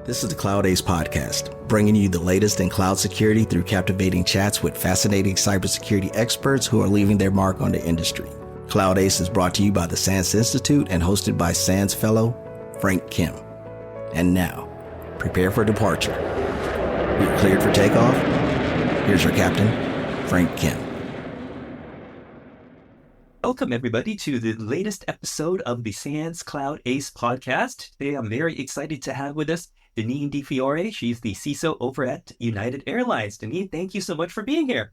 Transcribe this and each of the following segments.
This is the Cloud Ace podcast, bringing you the latest in cloud security through captivating chats with fascinating cybersecurity experts who are leaving their mark on the industry. Cloud Ace is brought to you by the SANS Institute and hosted by SANS fellow Frank Kim. And now, prepare for departure. You're cleared for takeoff. Here's your captain, Frank Kim. Welcome, everybody, to the latest episode of the SANS Cloud Ace podcast. Today, I'm very excited to have with us Deneen DeFiore. She's the CISO over at United Airlines. Deneen, thank you so much for being here.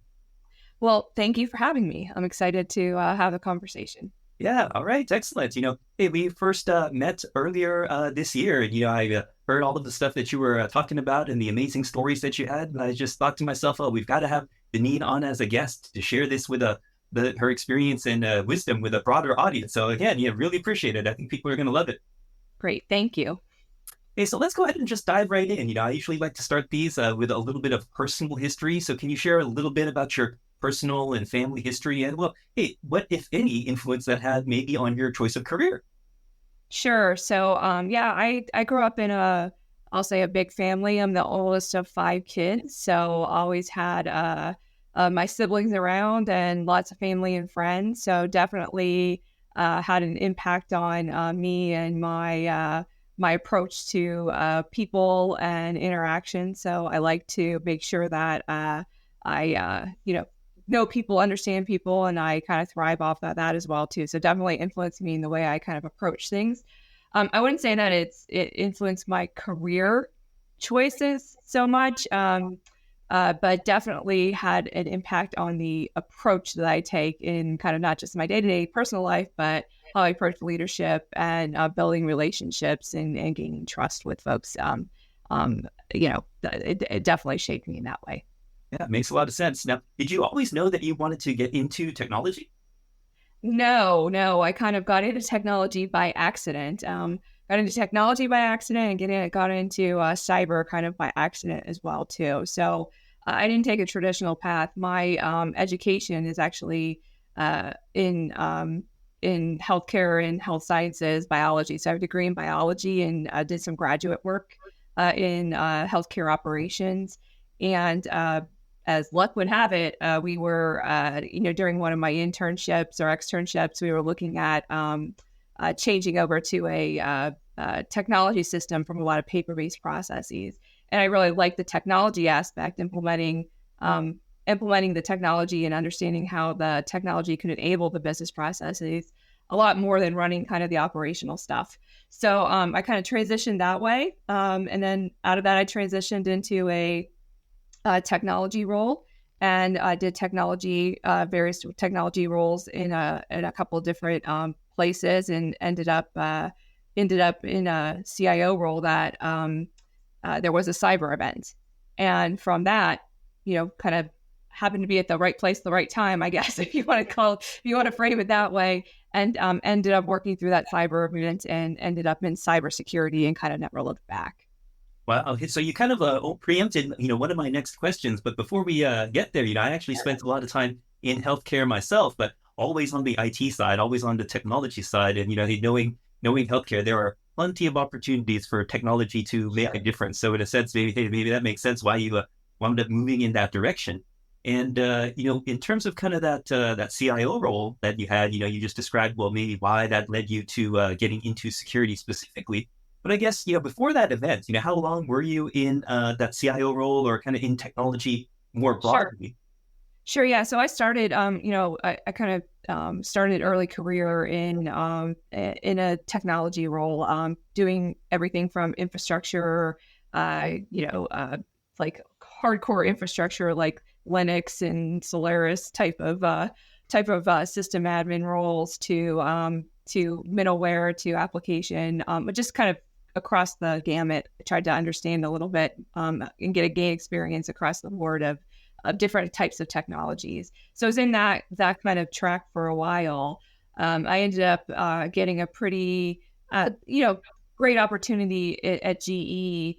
Well, thank you for having me. I'm excited to have a conversation. Yeah, all right, excellent. Hey, we first met earlier this year, and I heard all of the stuff that you were talking about and the amazing stories that you had. And I just thought to myself, oh, we've got to have Deneen on as a guest to share this with her experience and wisdom with a broader audience. So again, really appreciate it. I think people are going to love it. Great, thank you. Okay, so let's go ahead and just dive right in. I usually like to start these with a little bit of personal history. So can you share a little bit about your personal and family history and, well, hey, what, if any, influence that had maybe on your choice of career? Sure. So, I grew up in I'll say a big family. I'm the oldest of 5 kids. So always had my siblings around and lots of family and friends. So definitely had an impact on me and my approach to people and interaction. So I like to make sure that I know people, understand people, and I kind of thrive off of that as well too. So definitely influenced me in the way I kind of approach things. I wouldn't say that it influenced my career choices so much, but definitely had an impact on the approach that I take in kind of not just my day-to-day personal life, but how I approach leadership and building relationships and gaining trust with folks. It definitely shaped me in that way. Yeah, it makes a lot of sense. Now, did you always know that you wanted to get into technology? No. I kind of got into technology by accident. And got into cyber kind of by accident as well too. So I didn't take a traditional path. My education is actually in healthcare and health sciences, biology. So I have a degree in biology and did some graduate work in healthcare operations. And as luck would have it, we were, during one of my internships or externships, we were looking at changing over to a technology system from a lot of paper-based processes. And I really liked the technology aspect, implementing the technology and understanding how the technology could enable the business processes a lot more than running kind of the operational stuff. So I kind of transitioned that way. And then out of that, I transitioned into a technology role, and I did various technology roles in a couple of different places, and ended up in a CIO role that there was a cyber event, and from that, kind of happened to be at the right place, the right time, I guess, if you want to frame it that way, and ended up working through that cyber event and ended up in cybersecurity and kind of never looked back. Well, okay, so you kind of preempted, one of my next questions. But before we get there, I actually spent a lot of time in healthcare myself, but always on the IT side, always on the technology side. And, knowing healthcare, there are plenty of opportunities for technology to make a difference. So in a sense, maybe that makes sense why you wound up moving in that direction. And, in terms of kind of that CIO role that you had, you just described, well, maybe why that led you to getting into security specifically. But I guess, before that event, how long were you in that CIO role or kind of in technology more broadly? Sure. Yeah. So I started, I kind of started early career in a technology role, doing everything from infrastructure, like hardcore infrastructure, like Linux and Solaris type of system admin roles to middleware to application, but just kind of across the gamut. I tried to understand a little bit and gain experience across the board of different types of technologies. So I was in that kind of track for a while. I ended up getting a pretty, great opportunity at GE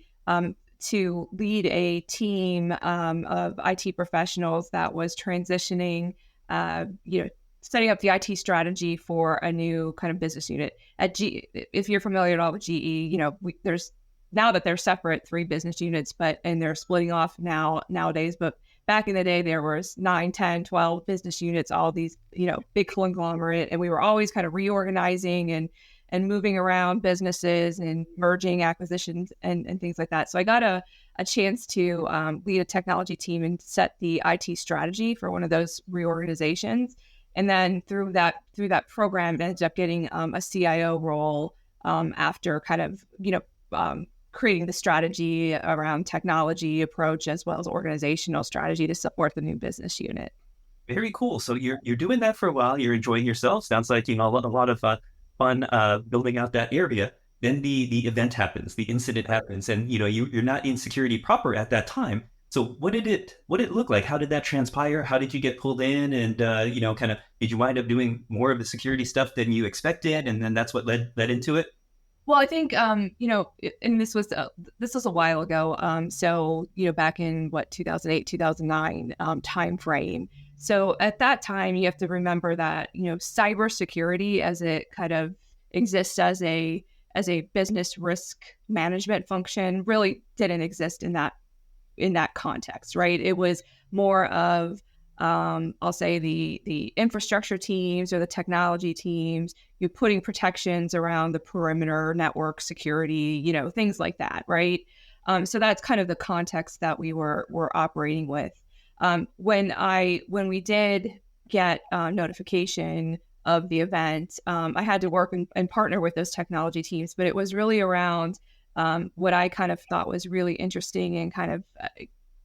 to lead a team of IT professionals that was transitioning, setting up the IT strategy for a new kind of business unit at GE. If you're familiar at all with GE, there's now that they're separate, 3 business units, and they're splitting off nowadays. But back in the day, there was 9, 10, 12 business units, all these, big conglomerate. And we were always kind of reorganizing and moving around businesses and merging acquisitions and things like that. So I got a chance to lead a technology team and set the IT strategy for one of those reorganizations. And then through that program, ended up getting a CIO role after kind of, creating the strategy around technology approach as well as organizational strategy to support the new business unit. Very cool. So you're doing that for a while. You're enjoying yourself. Sounds like, a lot of fun building out that area. Then the event happens, the incident happens, and you're not in security proper at that time. So what did it look like? How did that transpire? How did you get pulled in? And kind of, did you wind up doing more of the security stuff than you expected? And then that's what led into it? Well, I think, and this was a while ago. So, back in 2008, 2009 timeframe. So at that time, you have to remember that, cybersecurity as it kind of exists as a business risk management function really didn't exist in that context, right? It was more of, I'll say the infrastructure teams or the technology teams, you're putting protections around the perimeter network security, things like that, right? So that's kind of the context that we were operating with. When we did get notification of the event, I had to work and partner with those technology teams, but it was really around what I kind of thought was really interesting and kind of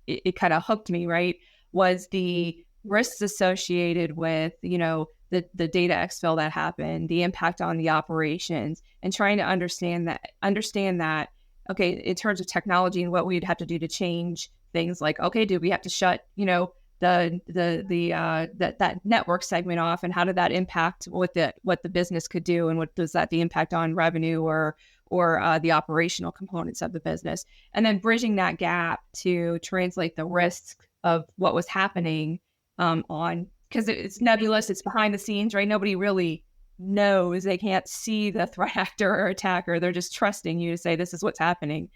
it kind of hooked me, right? Was the risks associated with, the data exfil that happened, the impact on the operations, and trying to understand that, okay, in terms of technology and what we'd have to do to change things like, okay, do we have to shut, that network segment off, and how did that impact what the business could do, and what does that the impact on revenue or the operational components of the business, and then bridging that gap to translate the risks of what was happening because it's nebulous, it's behind the scenes, right? Nobody really knows. They can't see the threat actor or attacker. They're just trusting you to say, this is what's happening.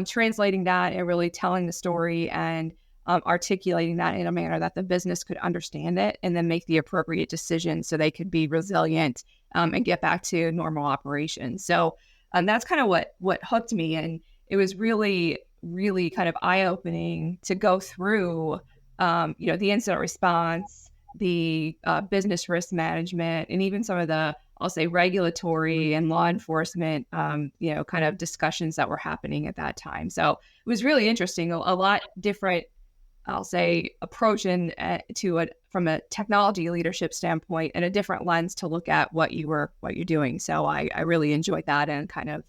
Translating that and really telling the story and articulating that in a manner that the business could understand it and then make the appropriate decisions so they could be resilient and get back to normal operations. So that's kind of what hooked me. And it was really, really kind of eye-opening to go through, the incident response, the business risk management, and even some of the, I'll say, regulatory and law enforcement, kind of discussions that were happening at that time. So it was really interesting, a lot different, I'll say, approach from a technology leadership standpoint and a different lens to look at what you're doing. So I really enjoyed that and kind of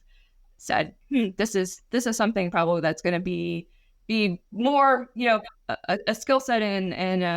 said, this is something probably that's going to be more, a skill set and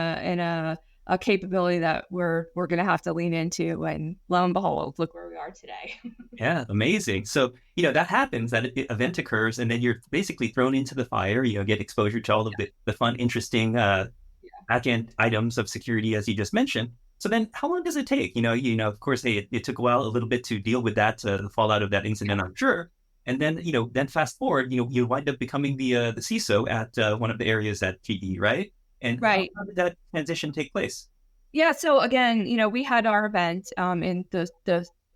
a capability that we're going to have to lean into. And lo and behold, look where we are today. Yeah, amazing. So, that happens, that event occurs, and then you're basically thrown into the fire, get exposure to all of the fun, interesting back-end items of security, as you just mentioned. So then how long does it take? Of course, it took a while, a little bit to deal with that, the fallout of that incident, I'm sure. And then, then fast forward, you wind up becoming the CISO at one of the areas at GE, right? And right. How did that transition take place? Yeah. So again, we had our event in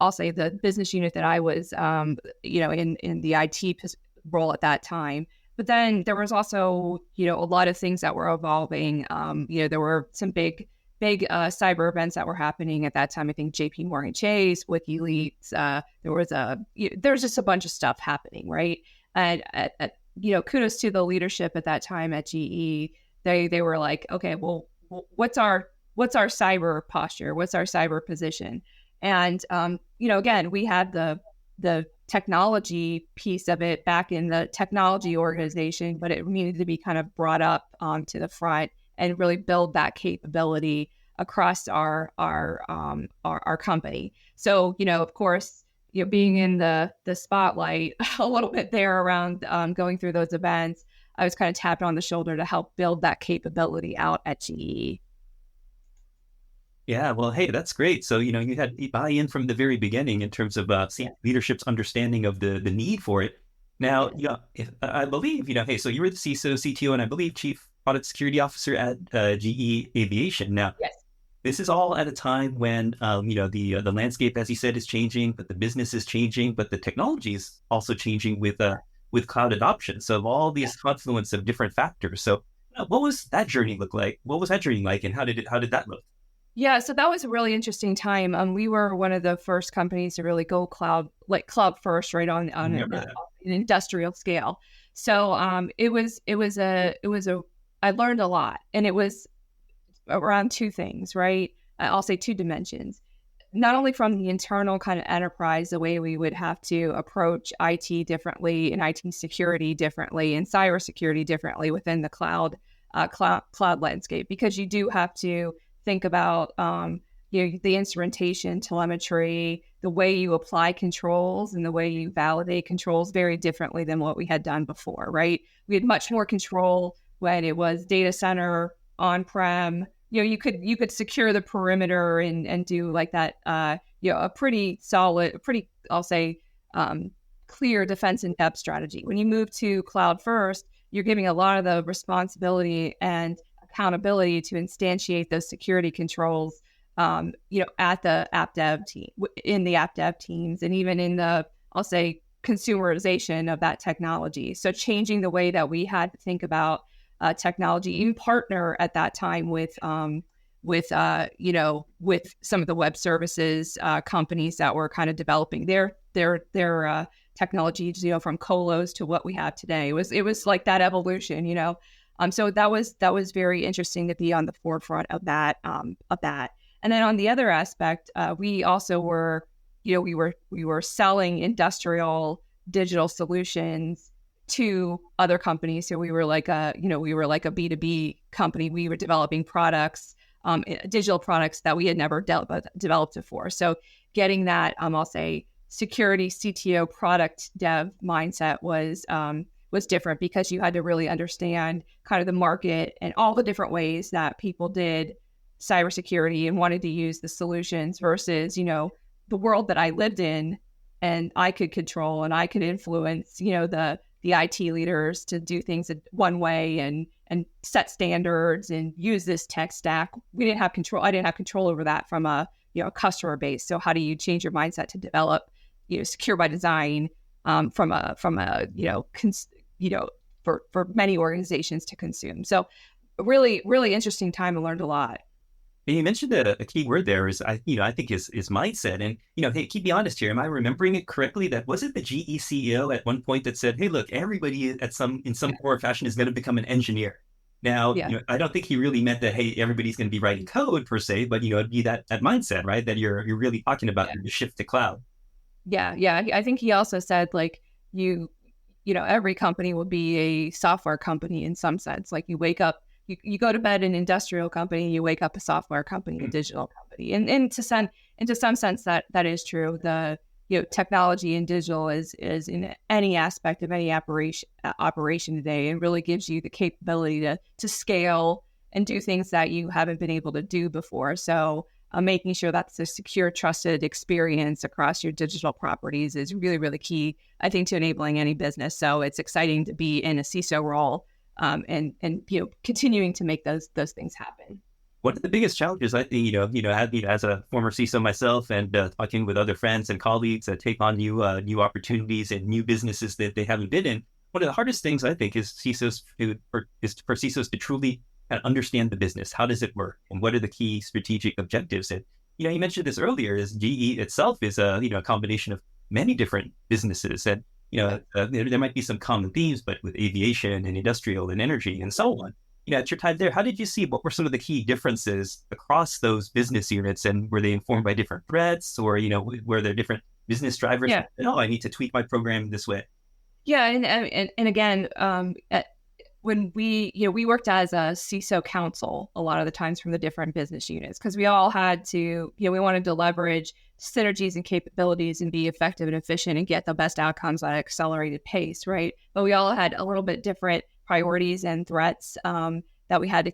I'll say the business unit that I was, in the IT role at that time. But then there was also, a lot of things that were evolving. There were some big cyber events that were happening at that time. I think JP Morgan Chase, WikiLeaks. There's just a bunch of stuff happening, right? And kudos to the leadership at that time at GE. They were like, okay, well, what's our cyber posture? What's our cyber position? And again, we had the technology piece of it back in the technology organization, but it needed to be kind of brought up to the front and really build that capability across our company. So, of course, being in the spotlight a little bit there around going through those events, I was kind of tapped on the shoulder to help build that capability out at GE. Yeah, well, hey, that's great. So, you had buy-in from the very beginning in terms of leadership's understanding of the need for it. Now, if, I believe, hey, so you were the CISO, CTO, and I believe Chief Product Security Officer at GE Aviation. Now, Yes. this is all at a time when, the landscape, as you said, is changing, but the business is changing, but the technology is also changing with cloud adoption. So all these confluence of different factors. So, what was that journey look like? What was that journey like, and how did that look? Yeah, so that was a really interesting time. We were one of the first companies to really go cloud, like cloud first, right on Remember that? an industrial scale. So it was a I learned a lot, and it was around two things, right? I'll say two dimensions. Not only from the internal kind of enterprise, the way we would have to approach IT differently and IT security differently and cybersecurity differently within the cloud landscape, because you do have to think about the instrumentation, telemetry, the way you apply controls and the way you validate controls very differently than what we had done before, right? We had much more control when it was data center, on-prem. You could secure the perimeter and do like that, a pretty solid, pretty, I'll say, clear defense in depth strategy. When you move to cloud first, you're giving a lot of the responsibility and accountability to instantiate those security controls, at the app dev team, in the app dev teams, and even in the, I'll say, consumerization of that technology. So changing the way that we had to think about technology, even partner at that time with some of the web services companies that were kind of developing their technologies, from colos to what we have today. It was like that evolution. So that was very interesting to be on the forefront of that. And then on the other aspect, we also were, we were selling industrial digital solutions to other companies. So we were like a B2B company. We were developing products, digital products that we had never developed before. So getting that, I'll say, security CTO product dev mindset was different, because you had to really understand kind of the market and all the different ways that people did cybersecurity and wanted to use the solutions versus, the world that I lived in and I could control and I could influence, the IT leaders to do things one way and set standards and use this tech stack. We didn't have control. I didn't have control over that from a customer base. So how do you change your mindset to develop secure by design from a for many organizations to consume. So really, really interesting time and learned a lot. And you mentioned a key word there is, I think is mindset. And, hey, keep me honest here. Am I remembering it correctly? That was it the GE CEO at one point that said, hey, look, everybody in some form or fashion is going to become an engineer. Now, Yeah. I don't think he really meant that, hey, everybody's going to be writing code per se, but, it'd be that mindset, right? That you're really talking about the shift to cloud. Yeah. I think he also said, like, every company will be a software company in some sense. Like, you wake up, you go to bed an industrial company, you wake up a software company, a digital company. And to some sense that is true. The technology and digital is in any aspect of any operation today, and really gives you the capability to scale and do things that you haven't been able to do before. So making sure that's a secure, trusted experience across your digital properties is really, really key, I think, to enabling any business. So it's exciting to be in a CISO role, and continuing to make those things happen. One of the biggest challenges I think, as a former CISO myself and talking with other friends and colleagues that take on new opportunities and new businesses that they haven't been in, one of the hardest things I think is for CISOs to truly kind of understand the business. How does it work? And what are the key strategic objectives? And, you mentioned this earlier, is GE itself is a combination of many different businesses. And, there might be some common themes, but with aviation and industrial and energy and so on. At your time there, how did you see, what were some of the key differences across those business units? And were they informed by different threats, or, were there different business drivers? Yeah. No, I need to tweak my program this way. Yeah. And again, when we worked as a CISO council a lot of the times from the different business units, because we all had to, we wanted to leverage synergies and capabilities and be effective and efficient and get the best outcomes at an accelerated pace, right? But we all had a little bit different priorities and threats that we had to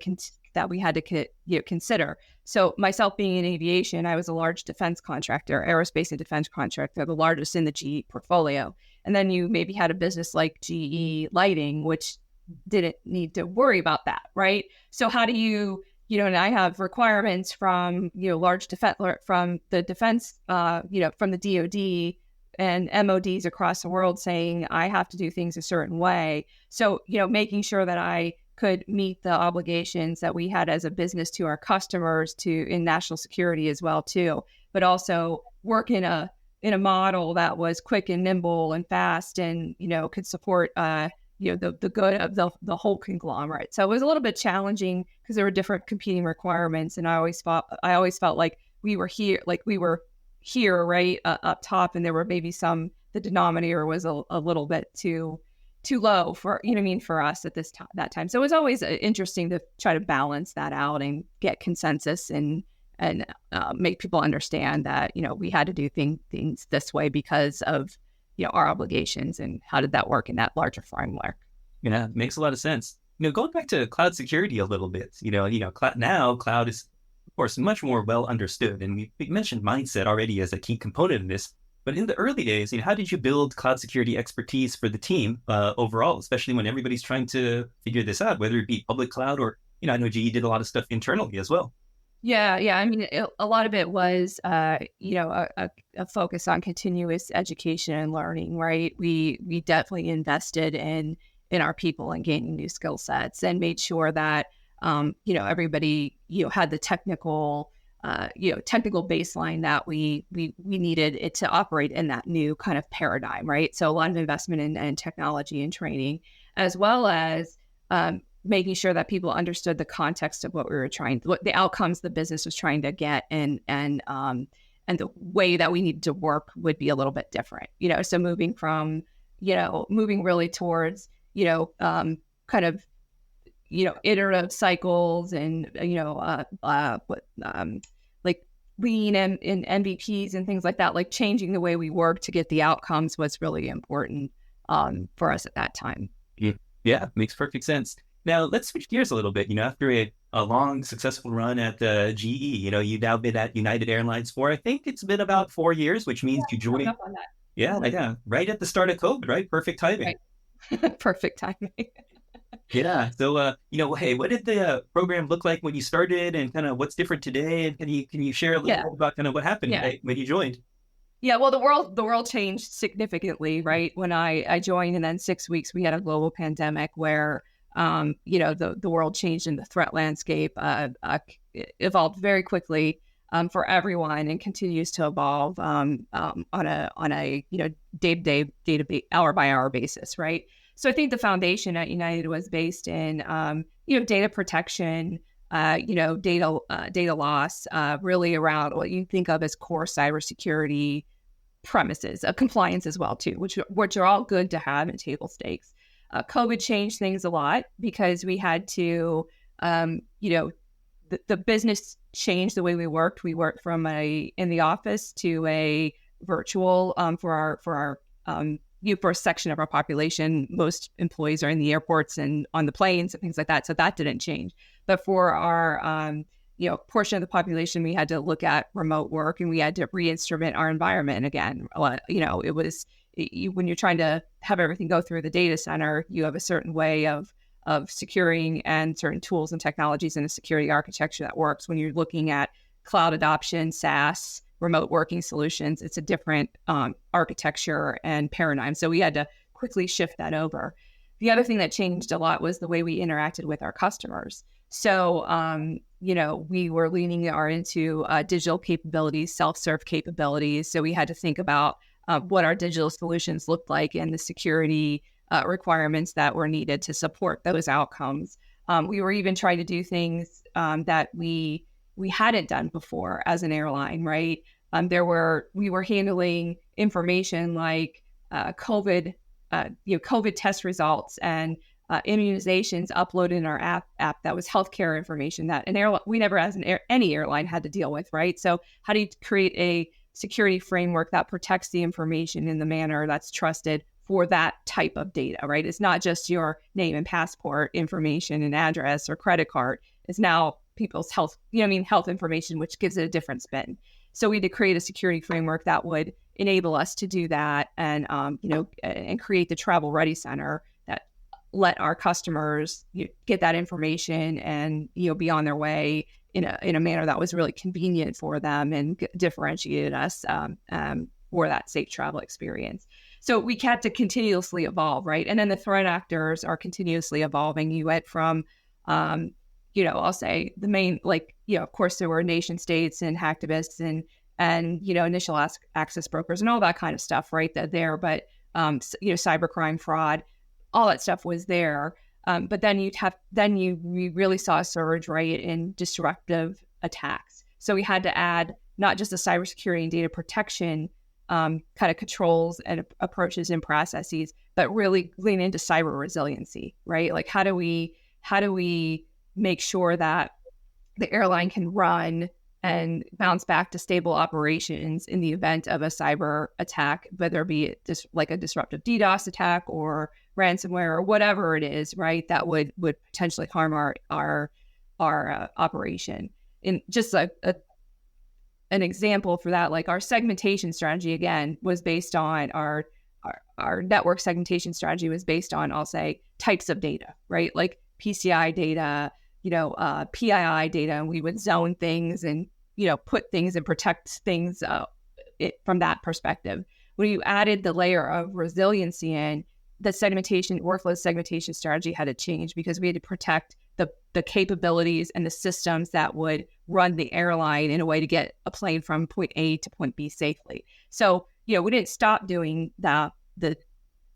consider. So myself being in aviation, I was a large defense contractor, aerospace and defense contractor, the largest in the GE portfolio. And then you maybe had a business like GE Lighting, which didn't need to worry about that, right? So how do you, and I have requirements from, large defense, from the defense, from the DoD and MODs across the world saying I have to do things a certain way. So, making sure that I could meet the obligations that we had as a business to our customers in national security as well too, but also work in a model that was quick and nimble and fast and, could support, the good of the whole conglomerate. So it was a little bit challenging because there were different competing requirements. And I always felt like we were here, right, up top, and there were maybe the denominator was a little bit too low for, for us at that time. So it was always interesting to try to balance that out and get consensus and make people understand that, we had to do things this way because of, our obligations, and how did that work in that larger framework. Yeah, makes a lot of sense. Going back to cloud security a little bit, cloud is, of course, much more well understood. And we mentioned mindset already as a key component of this. But in the early days, how did you build cloud security expertise for the team overall, especially when everybody's trying to figure this out, whether it be public cloud or, I know GE did a lot of stuff internally as well. Yeah. I mean, a lot of it was, a focus on continuous education and learning, right? We definitely invested in our people and gaining new skill sets, and made sure that, everybody, had the technical baseline that we needed it to operate in that new kind of paradigm, right? So a lot of investment in technology and training, as well as, making sure that people understood the context of what the outcomes the business was trying to get, and the way that we needed to work would be a little bit different, so moving really towards, kind of, iterative cycles and, like lean and MVPs and things like that, like changing the way we work to get the outcomes was really important, for us at that time. Yeah, makes perfect sense. Now, let's switch gears a little bit. After a long, successful run at GE, you've now been at United Airlines for, I think it's been about 4 years, which means you joined. Up on that. Yeah, right at the start of COVID, right? Perfect timing. Right. Perfect timing. Yeah. So, hey, what did the program look like when you started, and kind of what's different today? And can you share a little bit about kind of what happened when you joined? Yeah, well, the world changed significantly, right? When I joined, and then 6 weeks, we had a global pandemic where, the world changed, and the threat landscape evolved very quickly for everyone, and continues to evolve on a day-to-day, hour-by-hour basis, right? So I think the foundation at United was based in data protection, data loss, really around what you think of as core cybersecurity premises, compliance as well too, which are all good to have in table stakes. COVID changed things a lot because we had to, the business changed the way we worked. We worked from in the office to a virtual for a section of our population. Most employees are in the airports and on the planes and things like that. So that didn't change. But for our, portion of the population, we had to look at remote work, and we had to re-instrument our environment again. It was, when you're trying to have everything go through the data center, you have a certain way of securing and certain tools and technologies in a security architecture that works. When you're looking at cloud adoption, SaaS, remote working solutions, it's a different architecture and paradigm. So we had to quickly shift that over. The other thing that changed a lot was the way we interacted with our customers. So, we were leaning into digital capabilities, self-serve capabilities. So we had to think about what our digital solutions looked like and the security requirements that were needed to support those outcomes. We were even trying to do things that we hadn't done before as an airline, right? We were handling information like COVID test results and immunizations uploaded in our app that was healthcare information that we never, as any airline, had to deal with, right? So how do you create a security framework that protects the information in the manner that's trusted for that type of data, right? It's not just your name and passport information and address or credit card. It's now people's health information, which gives it a different spin. So we had to create a security framework that would enable us to do that, and and create the travel ready center that let our customers get that information and be on their way in a manner that was really convenient for them and differentiated us for that safe travel experience. So we had to continuously evolve, right? And then the threat actors are continuously evolving. You went from, I'll say the main, of course, there were nation states and hacktivists and initial access brokers and all that kind of stuff, right? But cybercrime, fraud, all that stuff was there. But then we really saw a surge, right, in disruptive attacks. So we had to add not just the cybersecurity and data protection kind of controls and approaches and processes, but really lean into cyber resiliency, right? Like how do we make sure that the airline can run and bounce back to stable operations in the event of a cyber attack, whether it be just like a disruptive DDoS attack or ransomware or whatever it is, right? That would potentially harm our operation. And just an example for that, like our segmentation strategy, again, was based on our network segmentation strategy was based on, I'll say, types of data, right? Like PCI data, PII data, and we would zone things and, put things and protect things from that perspective. When you added the layer of resiliency in, the workload segmentation strategy had to change because we had to protect the capabilities and the systems that would run the airline in a way to get a plane from point A to point B safely. So, we didn't stop doing the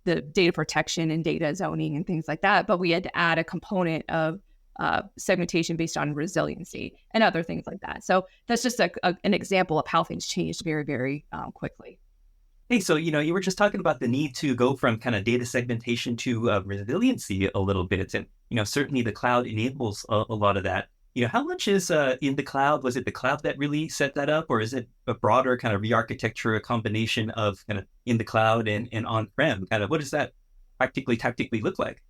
data protection and data zoning and things like that, but we had to add a component of segmentation based on resiliency and other things like that. So that's just an example of how things changed very, very quickly. Hey, so, you were just talking about the need to go from kind of data segmentation to resiliency a little bit. And, certainly the cloud enables a lot of that. How much is in the cloud? Was it the cloud that really set that up? Or is it a broader kind of re-architecture, a combination of kind of in the cloud and on-prem? Kind of what does that tactically look like?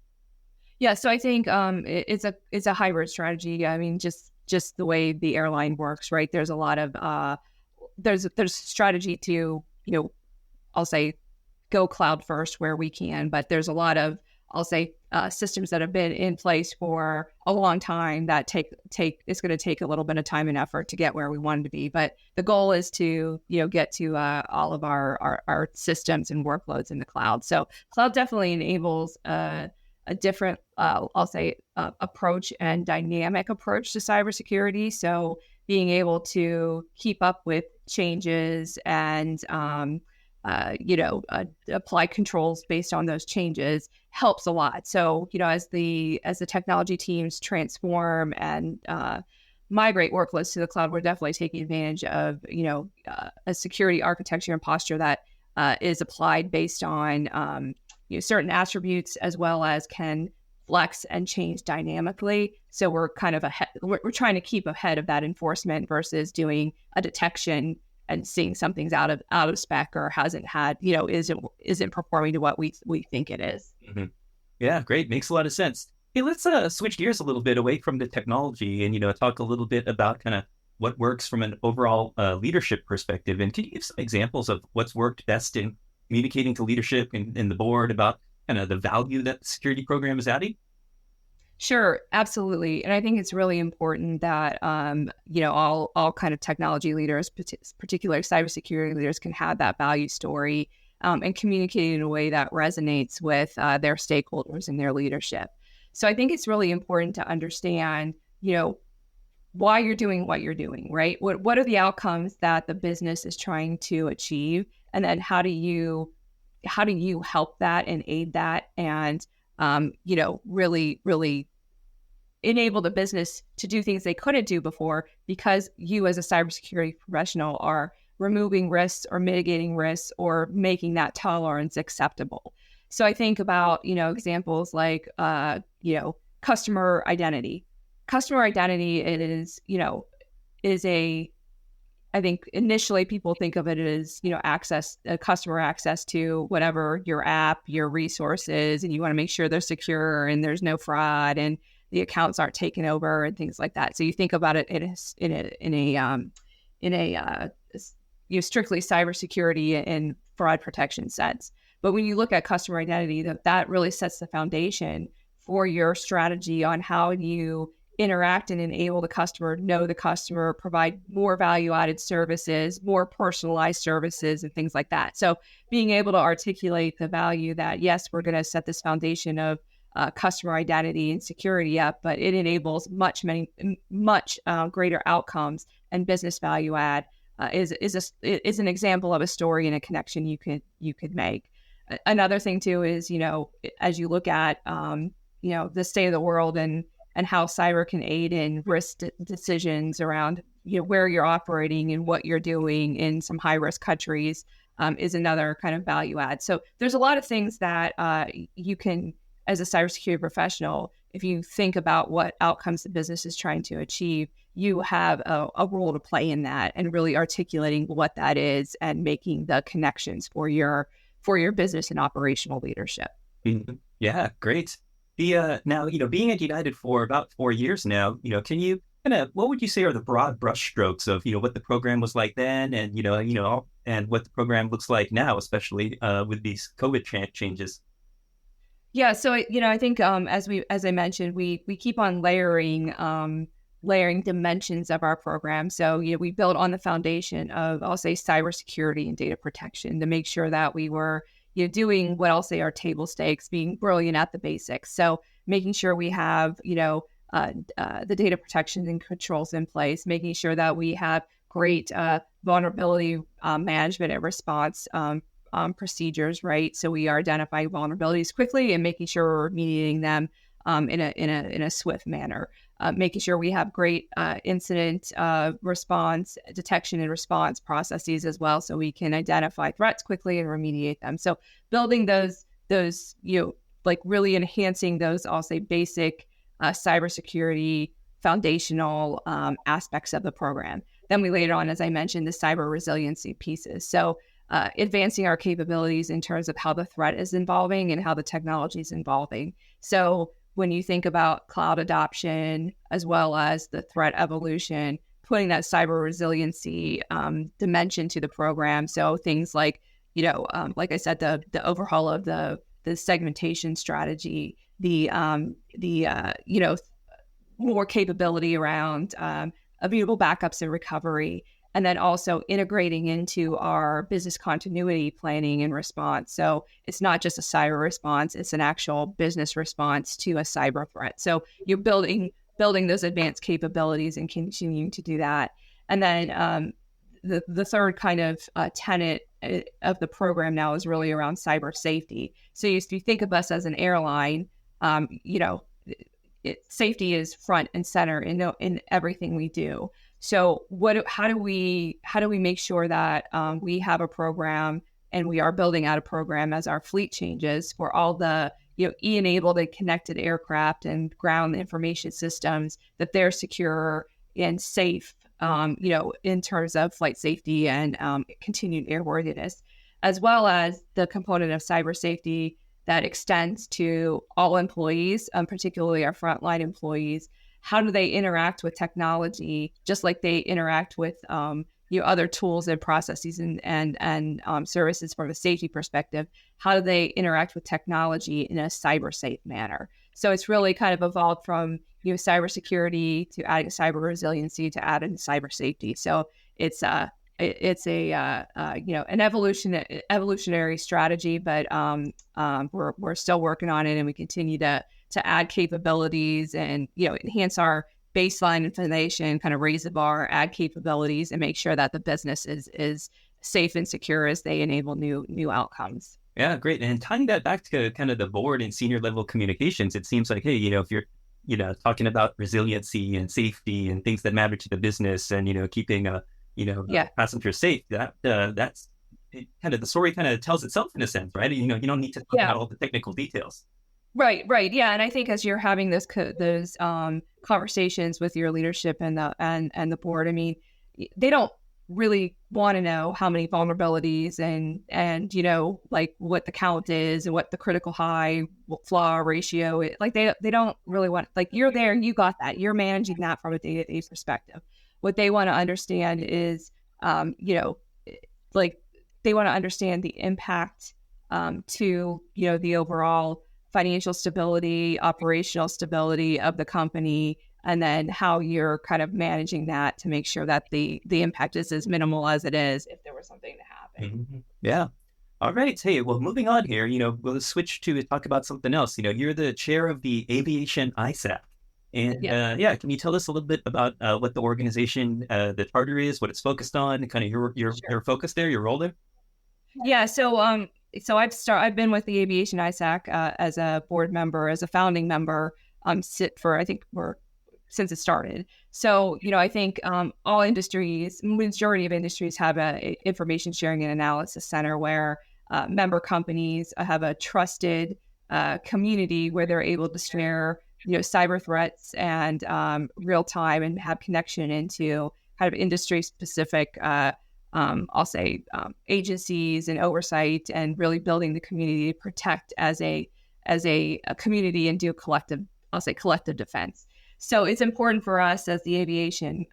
Yeah, so I think it's a hybrid strategy. I mean, just the way the airline works, right? There's a lot of there's strategy to, I'll say, go cloud first where we can, but there's a lot of, I'll say, systems that have been in place for a long time that it's going to take a little bit of time and effort to get where we want to be. But the goal is to, get to all of our systems and workloads in the cloud. So cloud definitely enables a different, I'll say, approach and dynamic approach to cybersecurity. So being able to keep up with changes and apply controls based on those changes helps a lot. So, as the technology teams transform and migrate workloads to the cloud, we're definitely taking advantage of, a security architecture and posture that is applied based on, certain attributes as well as can flex and change dynamically. So we're kind of we're trying to keep ahead of that enforcement versus doing a detection and seeing something's out of spec or hasn't had, isn't performing to what we think it is. Mm-hmm. Yeah, great. Makes a lot of sense. Hey, let's switch gears a little bit away from the technology and, talk a little bit about kind of what works from an overall leadership perspective. And can you give some examples of what's worked best in communicating to leadership and the board about kind of the value that the security program is adding? Sure, absolutely. And I think it's really important that, all kind of technology leaders, particularly cybersecurity leaders, can have that value story and communicate in a way that resonates with their stakeholders and their leadership. So I think it's really important to understand, why you're doing what you're doing, right? What are the outcomes that the business is trying to achieve? And then how do you help that and aid that and, really, really enable the business to do things they couldn't do before because you as a cybersecurity professional are removing risks or mitigating risks or making that tolerance acceptable. So I think about, examples like, customer identity. Customer identity I think initially people think of it as, customer access to whatever your app, your resources, and you want to make sure they're secure and there's no fraud and the accounts aren't taken over and things like that. So you think about it in a strictly cybersecurity and fraud protection sense. But when you look at customer identity, that really sets the foundation for your strategy on how you interact and enable the customer, know the customer, provide more value-added services, more personalized services, and things like that. So being able to articulate the value that, yes, we're going to set this foundation of customer identity and security up, but it enables much greater outcomes and business value add is an example of a story and a connection you could make. Another thing too is, as you look at the state of the world and how cyber can aid in risk decisions around where you're operating and what you're doing in some high risk countries is another kind of value add. So there's a lot of things that you can, as a cybersecurity professional, if you think about what outcomes the business is trying to achieve, you have a role to play in that and really articulating what that is and making the connections for your business and operational leadership. Mm-hmm. Yeah, great. The now, being at United for about 4 years now, can you what would you say are the broad brushstrokes of, what the program was like then and, and what the program looks like now, especially with these COVID changes? Yeah. So, I think as I mentioned, we keep on layering dimensions of our program. So, we built on the foundation of, I'll say, cybersecurity and data protection to make sure that we were doing what I'll say are table stakes, being brilliant at the basics. So making sure we have, the data protection and controls in place, making sure that we have great vulnerability management and response procedures, right? So we are identifying vulnerabilities quickly and making sure we're remediating them in a swift manner. Making sure we have great incident response, detection and response processes as well, so we can identify threats quickly and remediate them. So building those really enhancing those, I'll say, basic cybersecurity foundational aspects of the program. Then we later on, as I mentioned, the cyber resiliency pieces. So advancing our capabilities in terms of how the threat is evolving and how the technology is evolving. So when you think about cloud adoption, as well as the threat evolution, putting that cyber resiliency dimension to the program. So things like, like I said, the overhaul of the segmentation strategy, the more capability around immutable backups and recovery, and then also integrating into our business continuity planning and response. So it's not just a cyber response, it's an actual business response to a cyber threat. So you're building those advanced capabilities and continuing to do that. And then the third kind of tenet of the program now is really around cyber safety. So if you think of us as an airline, safety is front and center in everything we do. So how do we make sure that we have a program and we are building out a program as our fleet changes for all the E-enabled and connected aircraft and ground information systems, that they're secure and safe, in terms of flight safety and continued airworthiness, as well as the component of cyber safety that extends to all employees, particularly our frontline employees. How do they interact with technology, just like they interact with other tools and processes and services from a safety perspective? How do they interact with technology in a cyber safe manner? So it's really kind of evolved from cybersecurity to adding cyber resiliency to adding cyber safety. So it's an evolutionary strategy, but we're still working on it, and we continue to add capabilities and enhance our baseline information, kind of raise the bar, add capabilities, and make sure that the business is safe and secure as they enable new outcomes. Yeah, great. And tying that back to kind of the board and senior level communications, it seems like, hey, if you're talking about resiliency and safety and things that matter to the business, and keeping passengers safe, that's kind of the story kind of tells itself in a sense, right? You don't need to talk about all the technical details. Right. Yeah. And I think as you're having those conversations with your leadership and the board, I mean, they don't really want to know how many vulnerabilities and like what the count is and what the critical high flaw ratio is. Like they don't really want, like, you're there and you got that, you're managing that from a day-to-day perspective. What they want to understand is like they want to understand the impact to the overall financial stability, operational stability of the company, and then how you're kind of managing that to make sure that the impact is as minimal as it is if there was something to happen. Yeah. All right. Hey, well, moving on here, we'll switch to talk about something else. You're the chair of the Aviation ISAC. And can you tell us a little bit about what the organization, the charter is, what it's focused on, and kind of your focus there, your role there? Yeah. So I've been with the Aviation ISAC as a board member, as a founding member, since it started. So, I think all industries, majority of industries have a information sharing and analysis center where member companies have a trusted community where they're able to share, cyber threats and real time and have connection into kind of industry specific, I'll say agencies and oversight, and really building the community to protect as a community and do collective defense. So it's important for us as the aviation,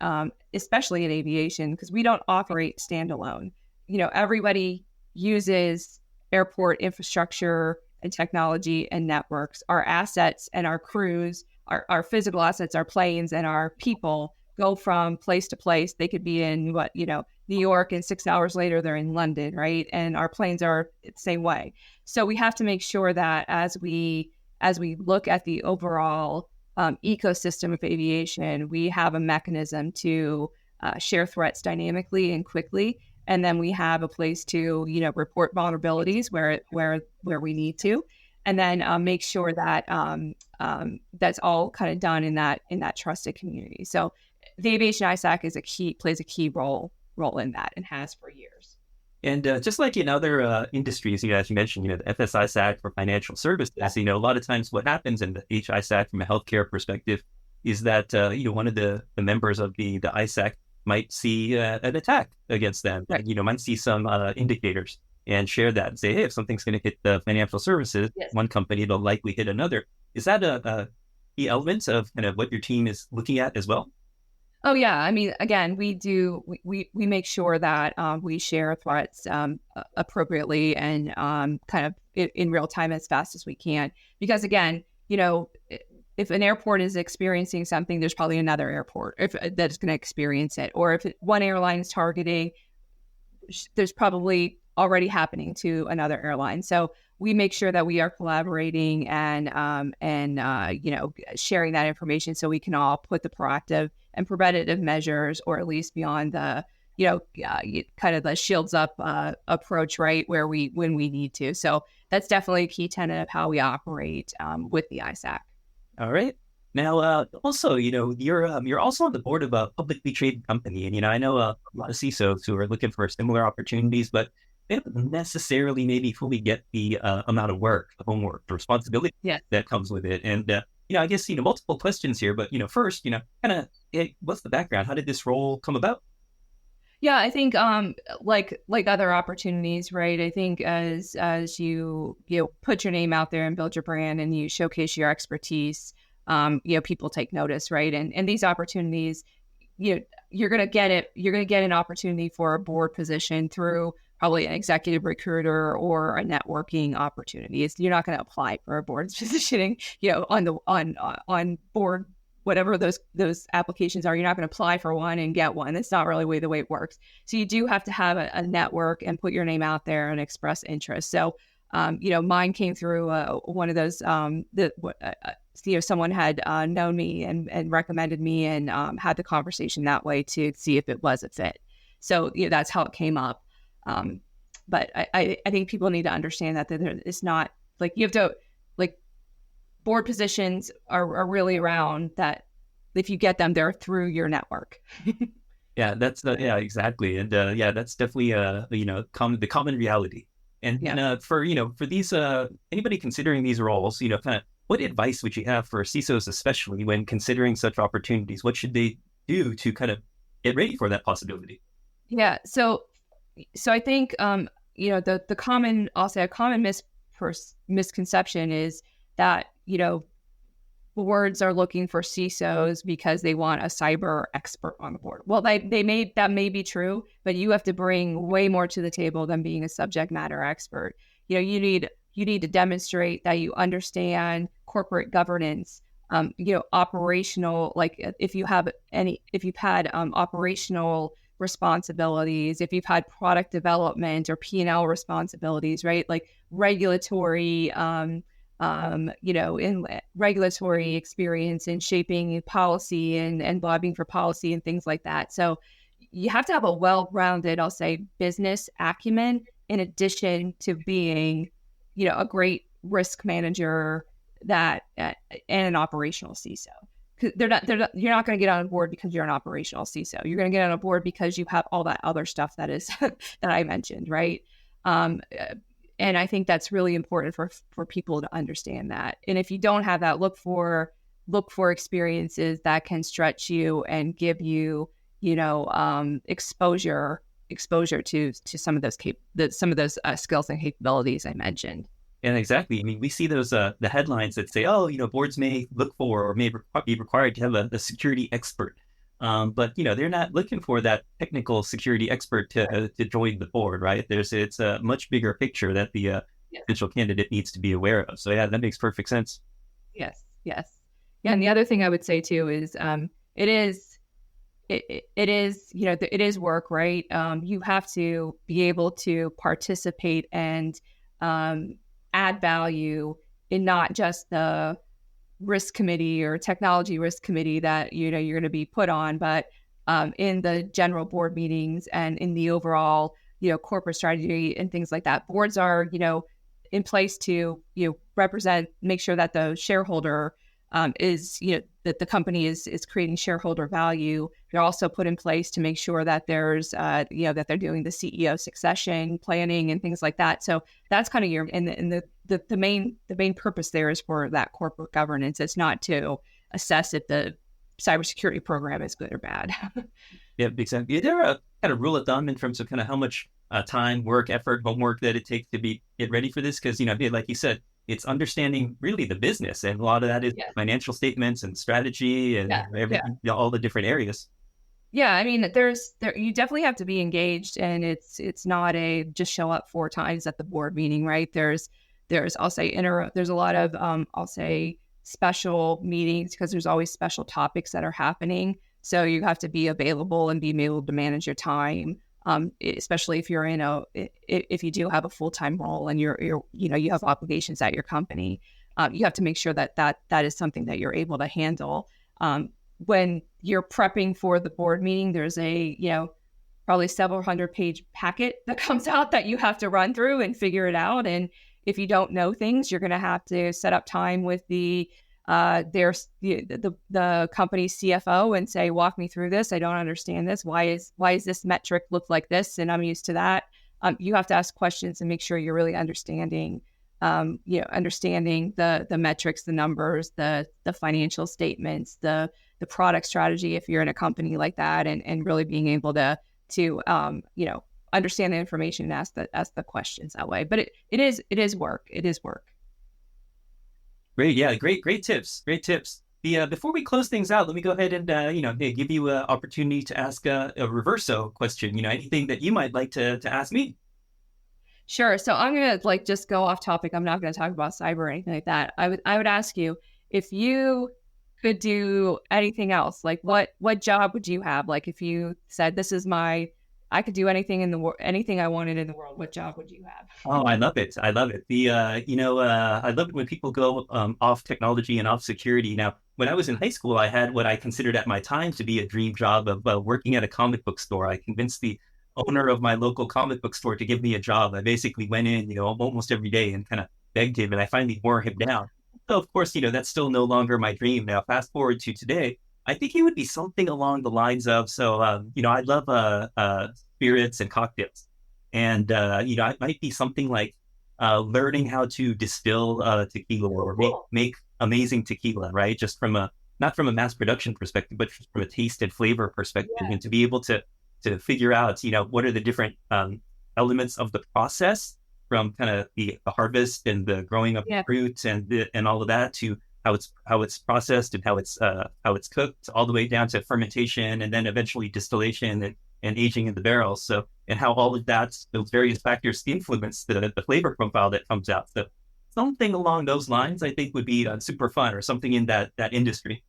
especially in aviation, because we don't operate standalone. Everybody uses airport infrastructure and technology and networks. Our assets and our crews, our physical assets, our planes and our people go from place to place. They could be in New York, and 6 hours later they're in London, right? And our planes are the same way. So we have to make sure that as we look at the overall ecosystem of aviation, we have a mechanism to share threats dynamically and quickly, and then we have a place to report vulnerabilities where we need to, and then make sure that that's all kind of done in that trusted community. So the Aviation ISAC plays a key role in that, and has for years. And just like in other industries, as you mentioned, the FSISAC for financial services, a lot of times what happens in the HISAC from a healthcare perspective is that, one of the members of the ISAC might see an attack against them, right. And, might see some indicators and share that and say, hey, if something's going to hit the financial services, one company, it'll likely hit another. Is that a key element of kind of what your team is looking at as well? Oh yeah, I mean, again, we make sure that we share threats appropriately and kind of in real time as fast as we can. Because again, if an airport is experiencing something, there's probably another airport that's going to experience it. Or if one airline is targeting, there's probably already happening to another airline. So we make sure that we are collaborating and sharing that information so we can all put the proactive and preventative measures, or at least beyond the kind of the shields up approach, right, when we need to. So that's definitely a key tenet of how we operate with the ISAC. All right. Now, also, you're also on the board of a publicly traded company, and I know a lot of CISOs who are looking for similar opportunities, but they don't necessarily maybe fully get the amount of work, the homework, the responsibility that comes with it. And I guess multiple questions here, but first, kind of, what's the background? How did this role come about? Yeah, I think like other opportunities, right? I think as you put your name out there and build your brand and you showcase your expertise, people take notice, right? And these opportunities, you're gonna get it. You're gonna get an opportunity for a board position through probably an executive recruiter or a networking opportunity. You're not going to apply for a board positioning, on board, whatever those applications are. You're not going to apply for one and get one. That's not really the way it works. So you do have to have a network and put your name out there and express interest. So, mine came through one of those. Someone had known me and recommended me, and had the conversation that way to see if it was a fit. So that's how it came up. But I think people need to understand that it's not like you have to, like, board positions are really around that. If you get them, they're through your network. Yeah, that's exactly. And that's definitely the common reality. And for these anybody considering these roles, kind of what advice would you have for CISOs, especially when considering such opportunities? What should they do to kind of get ready for that possibility? Yeah. So I think, the common, I'll say a common misconception is that, boards are looking for CISOs because they want a cyber expert on the board. Well, that may be true, but you have to bring way more to the table than being a subject matter expert. You need to demonstrate that you understand corporate governance, operational, like if you've had operational responsibilities, if you've had product development or P&L responsibilities, right? Like regulatory, in regulatory experience in shaping policy and lobbying for policy and things like that. So you have to have a well-rounded, I'll say, business acumen in addition to being, a great risk manager and an operational CISO. You're not going to get on board because you're an operational CISO. You're going to get on board because you have all that other stuff that is that I mentioned, right? And I think that's really important for people to understand that. And if you don't have that, look for experiences that can stretch you and give you, exposure to some of those skills and capabilities I mentioned. And exactly. I mean, we see those the headlines that say, boards may look for or may be required to have a security expert. But they're not looking for that technical security expert to join the board, right? It's a much bigger picture that the potential candidate needs to be aware of. So yeah, that makes perfect sense. Yes. Yeah, and the other thing I would say too is it is work, right? You have to be able to participate and add value in not just the risk committee or technology risk committee that you're going to be put on, but in the general board meetings and in the overall corporate strategy and things like that. Boards are in place to represent, make sure that the shareholder is that the company is creating shareholder value. They're also put in place to make sure that there's that they're doing the CEO succession planning and things like that. So that's kind of the main purpose there is for that corporate governance. It's not to assess if the cybersecurity program is good or bad. Yeah, exactly. Is there a kind of rule of thumb in terms of kind of how much time, work, effort, homework that it takes to get ready for this? Because like you said, it's understanding really the business, and a lot of that is financial statements and strategy and everything, all the different areas. Yeah, I mean, you definitely have to be engaged, and it's not a just show up 4 times at the board meeting, right? There's I'll say there's a lot of I'll say special meetings because there's always special topics that are happening. So you have to be available and be able to manage your time. Especially if you're if you do have a full-time role and you have obligations at your company, you have to make sure that is something that you're able to handle. When you're prepping for the board meeting, there's a probably several 100-page packet that comes out that you have to run through and figure it out. And if you don't know things, you're going to have to set up time with the company's CFO and say, walk me through this. I don't understand this. Why is this metric look like this? And I'm used to that. You have to ask questions and make sure you're really understanding the metrics, the numbers, the financial statements, the product strategy, if you're in a company like that, and really being able to understand the information and ask the questions that way. But it is work. It is work. Great. Yeah. Great tips. Great tips. Before we close things out, let me go ahead and, give you an opportunity to ask a reverso question, anything that you might like to ask me. Sure. So I'm going to just go off topic. I'm not going to talk about cyber or anything like that. I would ask you, if you could do anything else, like what job would you have? Like if you said, I could do anything in the world, anything I wanted in the world, what job would you have? Oh, I love it. I love it. I love it when people go off technology and off security. Now, when I was in high school, I had what I considered at my time to be a dream job of working at a comic book store. I convinced the owner of my local comic book store to give me a job. I basically went in, almost every day and kind of begged him, and I finally wore him down. So, of course, that's still no longer my dream. Now, fast forward to today, I think it would be something along the lines of, I love spirits and cocktails. And, it might be something like learning how to distill tequila or make amazing tequila, right? Just not from a mass production perspective, but from a taste and flavor perspective, and to be able to figure out, what are the different elements of the process from kind of the harvest and the growing of the fruits and all of that to how it's processed and how it's cooked, all the way down to fermentation and then eventually distillation and aging in the barrels. So, and how all of those various factors influence the flavor profile that comes out. So something along those lines, I think, would be super fun, or something in that industry.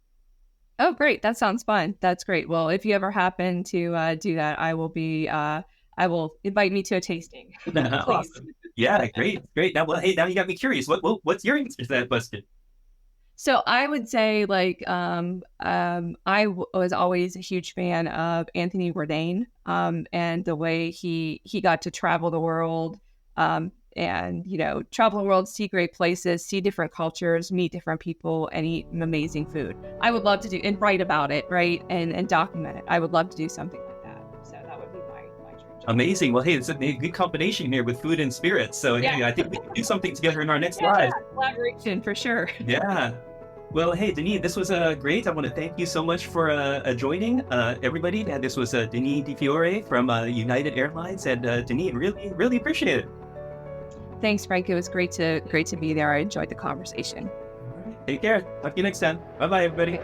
Oh, great. That sounds fun. That's great. Well, if you ever happen to do that, I will invite me to a tasting. Please. Awesome. Yeah, great. Now, well, hey, now you got me curious. What's your answer to that question? So I would say, like, was always a huge fan of Anthony Bourdain, and the way he got to travel the world, and travel the world, see great places, see different cultures, meet different people, and eat amazing food. I would love to do and write about it, right, and document it. I would love to do something like that. So that would be my dream job. Amazing. Well, hey, it's a good combination here with food and spirits. So Yeah. hey, I think we can do something together in our next Yeah, lives. collaboration for sure. Yeah. Well, hey, Deneen, this was great. I want to thank you so much for joining everybody. This was Deneen DeFiore from United Airlines, and Deneen, really, really appreciate it. Thanks, Frank. It was great to be there. I enjoyed the conversation. All right. Take care. Talk to you next time. Bye-bye, everybody.